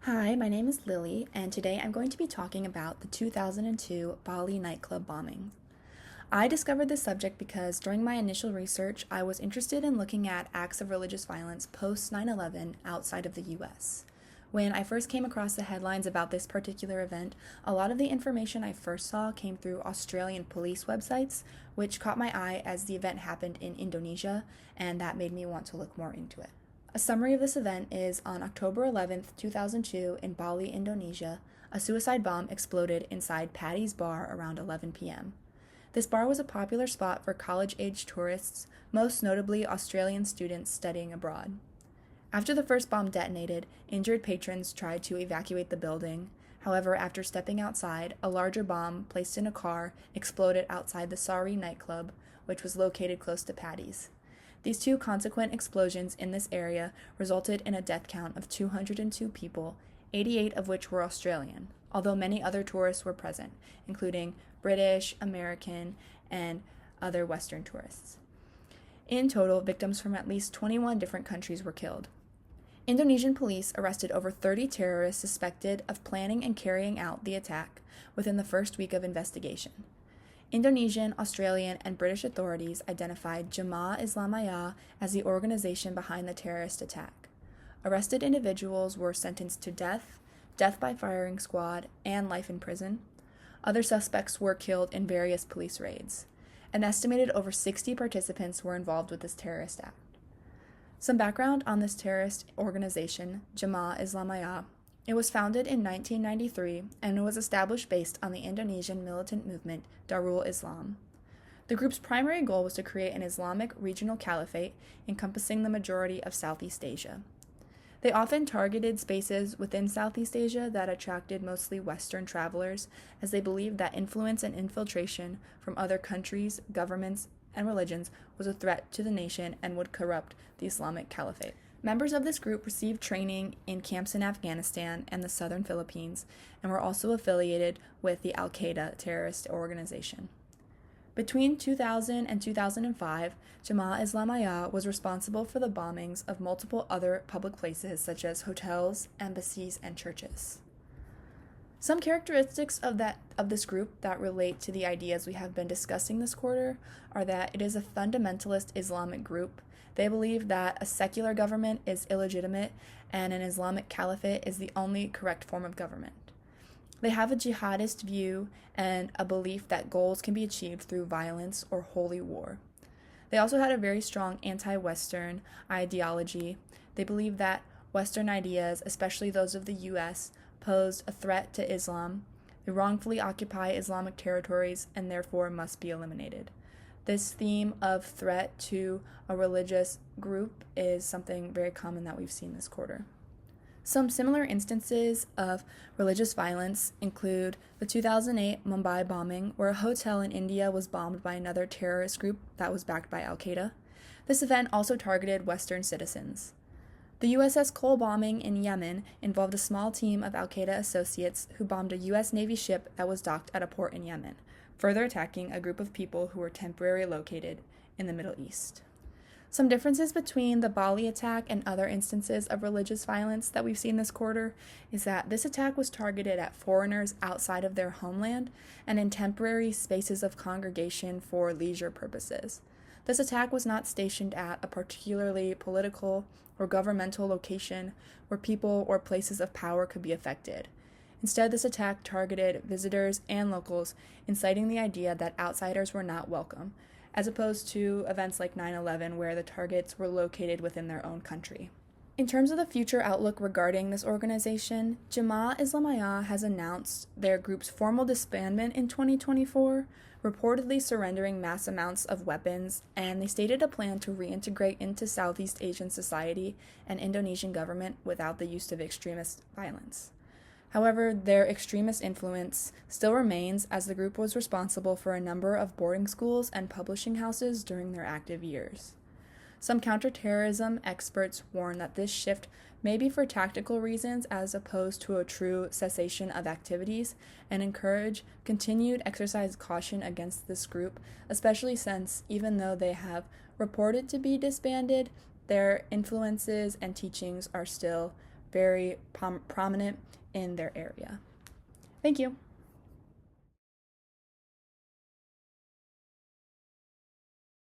Hi, my name is Lillie, and today I'm going to be talking about the 2002 Bali nightclub bombing. I discovered this subject because during my initial research, I was interested in looking at acts of religious violence post 9/11 outside of the US. When I first came across the headlines about this particular event, a lot of the information I first saw came through Australian police websites, which caught my eye as the event happened in Indonesia, and that made me want to look more into it. A summary of this event is on October 11th, 2002, in Bali, Indonesia, a suicide bomb exploded inside Paddy's Bar around 11 p.m. This bar was a popular spot for college-age tourists, most notably Australian students studying abroad. After the first bomb detonated, injured patrons tried to evacuate the building. However, after stepping outside, a larger bomb placed in a car exploded outside the Sari nightclub, which was located close to Paddy's. These two consequent explosions in this area resulted in a death count of 202 people, 88 of which were Australian, although many other tourists were present, including British, American, and other Western tourists. In total, victims from at least 21 different countries were killed. Indonesian police arrested over 30 terrorists suspected of planning and carrying out the attack within the first week of investigation. Indonesian, Australian, and British authorities identified Jemaah Islamiyah as the organization behind the terrorist attack. Arrested individuals were sentenced to death, death by firing squad, and life in prison. Other suspects were killed in various police raids. An estimated over 60 participants were involved with this terrorist act. Some background on this terrorist organization, Jemaah Islamiyah. It was founded in 1993 and was established based on the Indonesian militant movement Darul Islam. The group's primary goal was to create an Islamic regional caliphate encompassing the majority of Southeast Asia. They often targeted spaces within Southeast Asia that attracted mostly Western travelers, as they believed that influence and infiltration from other countries, governments, and religions was a threat to the nation and would corrupt the Islamic caliphate. Members of this group received training in camps in Afghanistan and the southern Philippines, and were also affiliated with the Al-Qaeda terrorist organization. Between 2000 and 2005, Jemaah Islamiyah was responsible for the bombings of multiple other public places such as hotels, embassies, and churches. Some characteristics of this group that relate to the ideas we have been discussing this quarter are that it is a fundamentalist Islamic group. They believe that a secular government is illegitimate and an Islamic caliphate is the only correct form of government. They have a jihadist view and a belief that goals can be achieved through violence or holy war. They also had a very strong anti-Western ideology. They believe that Western ideas, especially those of the US, posed a threat to Islam. They wrongfully occupy Islamic territories and therefore must be eliminated. This theme of threat to a religious group is something very common that we've seen this quarter. Some similar instances of religious violence include the 2008 Mumbai bombing, where a hotel in India was bombed by another terrorist group that was backed by Al-Qaeda. This event also targeted Western citizens. The USS Cole bombing in Yemen involved a small team of Al-Qaeda associates who bombed a U.S. Navy ship that was docked at a port in Yemen, further attacking a group of people who were temporarily located in the Middle East. Some differences between the Bali attack and other instances of religious violence that we've seen this quarter is that this attack was targeted at foreigners outside of their homeland and in temporary spaces of congregation for leisure purposes. This attack was not stationed at a particularly political or governmental location where people or places of power could be affected. Instead, this attack targeted visitors and locals, inciting the idea that outsiders were not welcome, as opposed to events like 9/11 where the targets were located within their own country. In terms of the future outlook regarding this organization, Jemaah Islamiyah has announced their group's formal disbandment in 2024, reportedly surrendering mass amounts of weapons, and they stated a plan to reintegrate into Southeast Asian society and Indonesian government without the use of extremist violence. However, their extremist influence still remains, as the group was responsible for a number of boarding schools and publishing houses during their active years. Some counterterrorism experts warn that this shift may be for tactical reasons as opposed to a true cessation of activities, and encourage continued exercise caution against this group, especially since, even though they have reported to be disbanded, their influences and teachings are still very prominent in their area. Thank you.